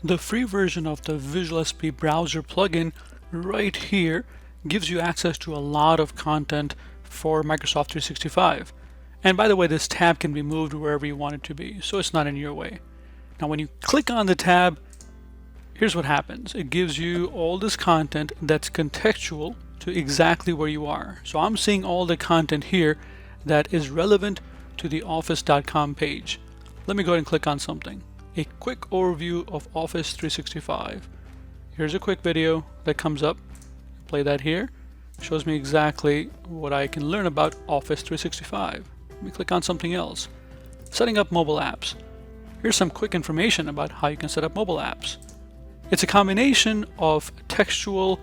The free version of the VisualSP browser plugin right here gives you access to a lot of content for Microsoft 365. And by the way, this tab can be moved wherever you want it to be, so it's not in your way. Now when you click on the tab, here's what happens. It gives you all this content that's contextual to exactly where you are. So I'm seeing all the content here that is relevant to the office.com page. Let me go ahead and click on something. A quick overview of Office 365. Here's a quick video that comes up. Play that here. Shows me exactly what I can learn about Office 365. Let me click on something else. Setting up mobile apps. Here's some quick information about how you can set up mobile apps. It's a combination of textual,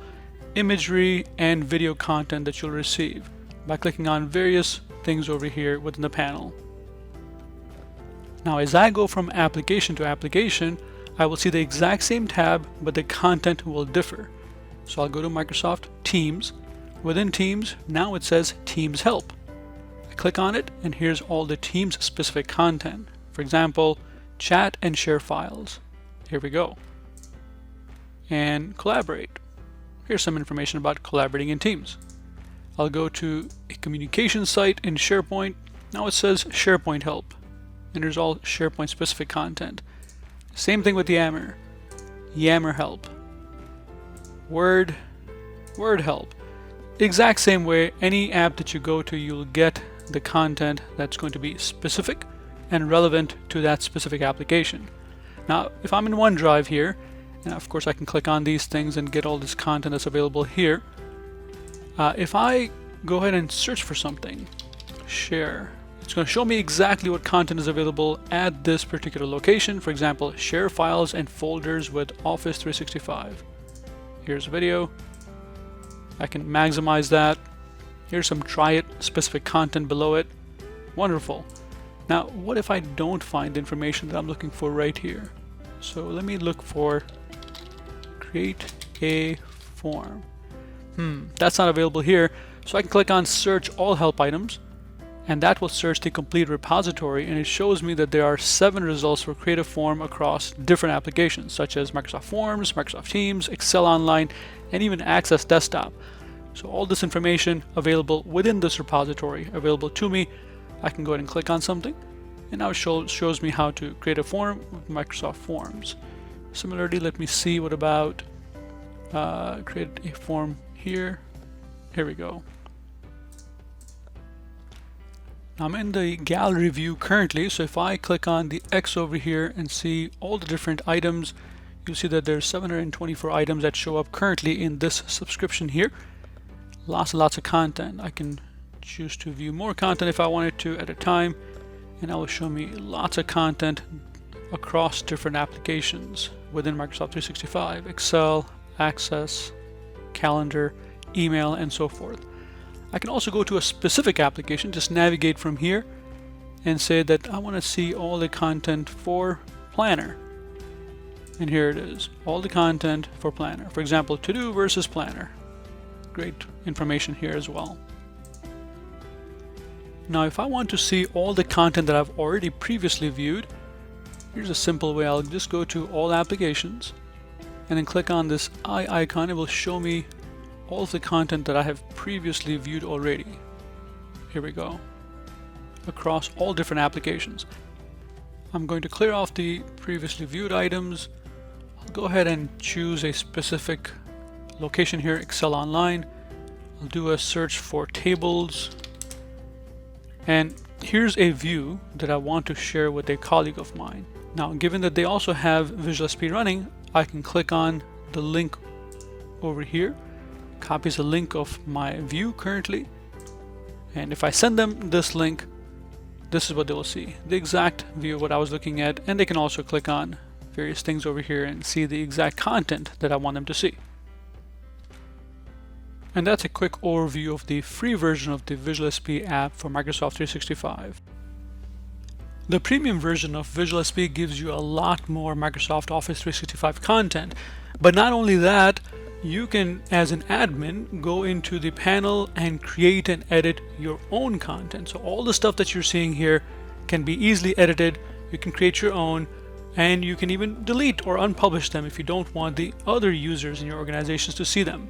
imagery, and video content that you'll receive by clicking on various things over here within the panel. Now as I go from application to application, I will see the exact same tab, but the content will differ. So I'll go to Microsoft Teams. Within Teams, now it says Teams Help. I click on it, and here's all the Teams specific content. For example, chat and share files. Here we go. And collaborate. Here's some information about collaborating in Teams. I'll go to a communication site in SharePoint. Now it says SharePoint Help. And there's all SharePoint specific content. Same thing with Yammer. Yammer Help. Word Help. Exact same way, any app that you go to, you'll get the content that's going to be specific and relevant to that specific application. Now, if I'm in OneDrive here, and of course I can click on these things and get all this content that's available here. If I go ahead and search for something, share, it's going to show me exactly what content is available at this particular location. For example, share files and folders with Office 365. Here's a video. I can maximize that. Here's some try it specific content below it. Wonderful. Now, what if I don't find the information that I'm looking for right here? So let me look for create a form. That's not available here. So I can click on search all help items, and that will search the complete repository, and it shows me that there are 7 results for create a form across different applications such as Microsoft Forms, Microsoft Teams, Excel Online, and even Access Desktop. So all this information available within this repository, available to me. I can go ahead and click on something, and now it shows me how to create a form with Microsoft Forms. Similarly, let me see what about create a form here. Here we go. I'm in the gallery view currently, so if I click on the X over here and see all the different items, you'll see that there's 724 items that show up currently in this subscription here. Lots and lots of content. I can choose to view more content if I wanted to at a time, and that will show me lots of content across different applications within Microsoft 365, Excel, Access, Calendar, email, and so forth. I can also go to a specific application, just navigate from here and say that I want to see all the content for Planner. And here it is, all the content for Planner. For example, to-do versus Planner. Great information here as well. Now if I want to see all the content that I've already previously viewed, here's a simple way. I'll just go to all applications and then click on this eye icon. It will show me all of the content that I have previously viewed already. Here we go. Across all different applications. I'm going to clear off the previously viewed items. I'll go ahead and choose a specific location here, Excel Online. I'll do a search for tables. And here's a view that I want to share with a colleague of mine. Now, given that they also have VisualSP running, I can click on the link over here. Copies the link of my view currently, and if I send them this link, this is what they will see, the exact view of what I was looking at, and they can also click on various things over here and see the exact content that I want them to see. And that's a quick overview of the free version of the VisualSP app for Microsoft 365. The premium version of VisualSP gives you a lot more Microsoft Office 365 content, but not only that, you can, as an admin, go into the panel and create and edit your own content. So all the stuff that you're seeing here can be easily edited. You can create your own, And you can even delete or unpublish them if you don't want the other users in your organizations to see them.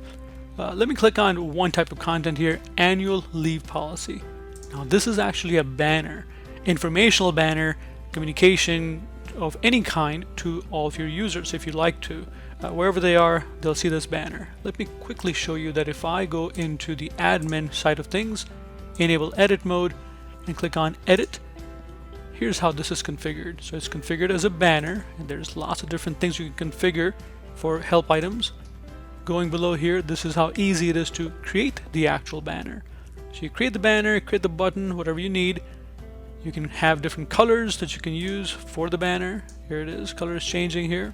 Let me click on one type of content here, annual leave policy. Now this is actually a banner, informational banner, communication of any kind to all of your users if you'd like to. Wherever they are, they'll see this banner. Let me quickly show you that if I go into the admin side of things, enable edit mode, and click on edit, here's how this is configured. So it's configured as a banner, and there's lots of different things you can configure for help items. Going below here, this is how easy it is to create the actual banner. So you create the banner, create the button, whatever you need. You can have different colors that you can use for the banner. Here it is, color is changing here.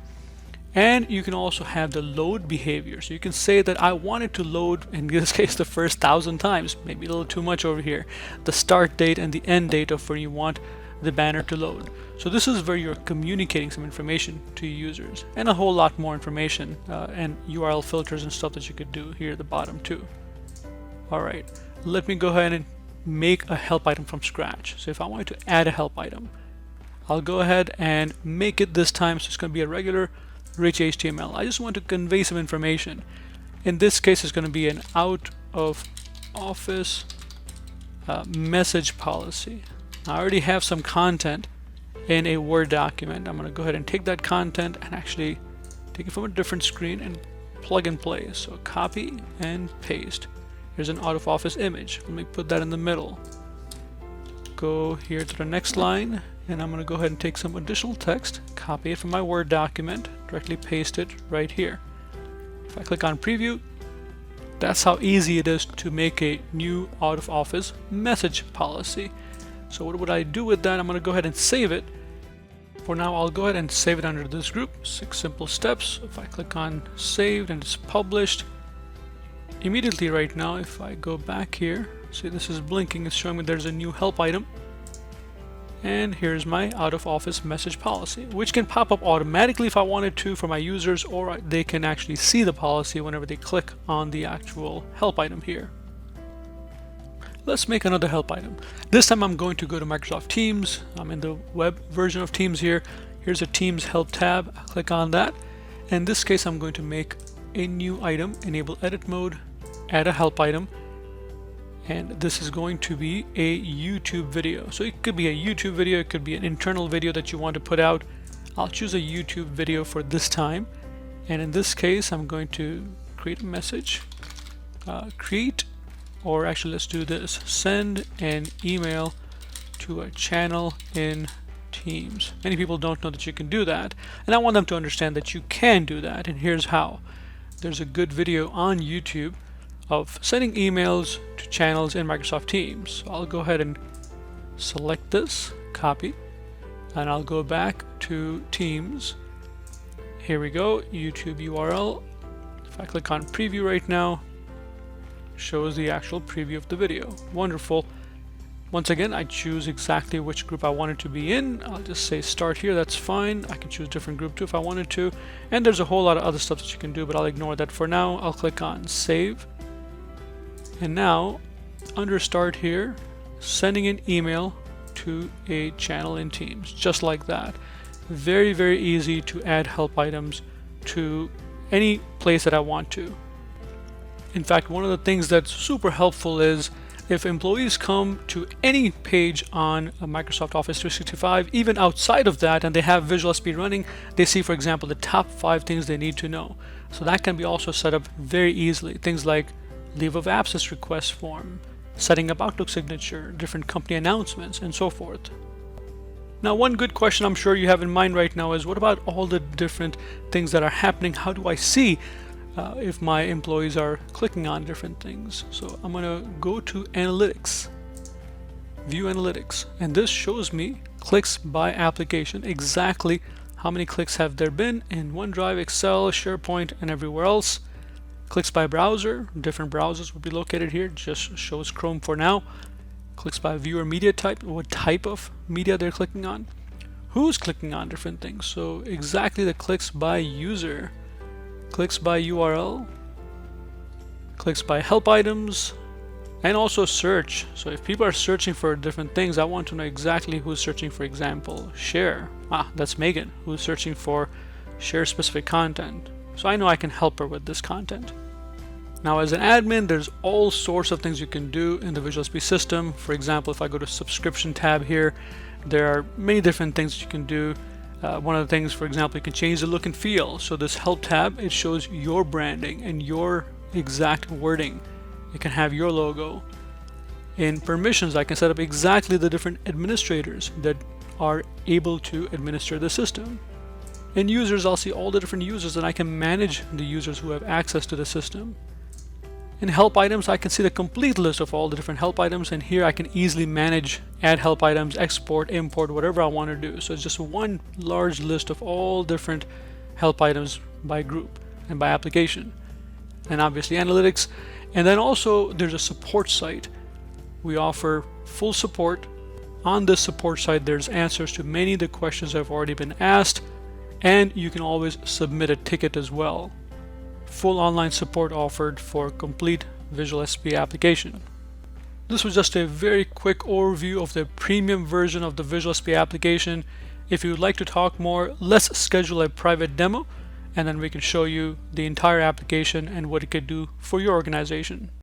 And you can also have the load behavior. So you can say that I want it to load, in this case, the first 1,000 times, maybe a little too much over here, the start date and the end date of when you want the banner to load. So this is where you're communicating some information to your users, and a whole lot more information and URL filters and stuff that you could do here at the bottom too. Alright, let me go ahead and make a help item from scratch. So if I wanted to add a help item, I'll go ahead and make it this time. So it's going to be a regular rich HTML. I just want to convey some information. In this case, it's going to be an out of office message policy. I already have some content in a Word document. I'm going to go ahead and take that content and actually take it from a different screen and plug and play. So copy and paste. Here's an out of office image. Let me put that in the middle. Go here to the next line, and I'm going to go ahead and take some additional text, copy it from my Word document, directly paste it right here. If I click on preview, that's how easy it is to make a new out of office message policy. So what would I do with that? I'm going to go ahead and save it. For now, I'll go ahead and save it under this group, 6 simple steps. If I click on saved and it's published, immediately right now, if I go back here, see this is blinking, it's showing me there's a new help item. And here's my out of office message policy, which can pop up automatically if I wanted to for my users, or they can actually see the policy whenever they click on the actual help item here. Let's make another help item. This time I'm going to go to Microsoft Teams. I'm in the web version of Teams here. Here's a Teams help tab. I'll click on that. In this case, I'm going to make a new item, enable edit mode, add a help item, and this is going to be a YouTube video. So it could be a YouTube video, it could be an internal video that you want to put out. I'll choose a YouTube video for this time, and in this case I'm going to create a message, or actually let's do this, send an email to a channel in Teams. Many people don't know that you can do that, and I want them to understand that you can do that, and here's how. There's a good video on YouTube of sending emails to channels in Microsoft Teams. So I'll go ahead and select this, copy, and I'll go back to Teams. Here we go, YouTube URL. If I click on preview right now, shows the actual preview of the video. Wonderful. Once again, I choose exactly which group I want it to be in. I'll just say start here, that's fine. I can choose a different group too if I wanted to. And there's a whole lot of other stuff that you can do, but I'll ignore that for now. I'll click on save. And now, under start here, sending an email to a channel in Teams, just like that. Very, very easy to add help items to any place that I want to. In fact, one of the things that's super helpful is if employees come to any page on Microsoft Office 365, even outside of that, and they have VisualSP running, they see, for example, the top 5 things they need to know. So that can be also set up very easily. Things like leave of absence request form, setting up Outlook signature, different company announcements, and so forth. Now, one good question I'm sure you have in mind right now is, what about all the different things that are happening? How do I see if my employees are clicking on different things? So I'm going to go to Analytics, View Analytics, and this shows me clicks by application, exactly how many clicks have there been in OneDrive, Excel, SharePoint, and everywhere else. Clicks by browser, different browsers will be located here, just shows Chrome for now. Clicks by viewer media type, what type of media they're clicking on. Who's clicking on different things, so exactly the clicks by user. Clicks by URL, clicks by help items, And also search. So if people are searching for different things, I want to know exactly who's searching. For example, share. That's Megan, who's searching for share specific content. So I know I can help her with this content. Now as an admin, there's all sorts of things you can do in the VisualSP system. For example, if I go to subscription tab here, there are many different things you can do. One of the things, for example, you can change the look and feel. So this help tab, it shows your branding and your exact wording. It can have your logo. In permissions, I can set up exactly the different administrators that are able to administer the system. In users, I'll see all the different users and I can manage the users who have access to the system. In help items, I can see the complete list of all the different help items, and here I can easily manage, add help items, export, import, whatever I want to do. So it's just one large list of all different help items by group and by application. And obviously analytics. And then also there's a support site. We offer full support. On this support site, there's answers to many of the questions that have already been asked, and you can always submit a ticket as well. Full online support offered for complete VisualSP application. This was just a very quick overview of the premium version of the VisualSP application. If you would like to talk more, let's schedule a private demo, and then we can show you the entire application and what it could do for your organization.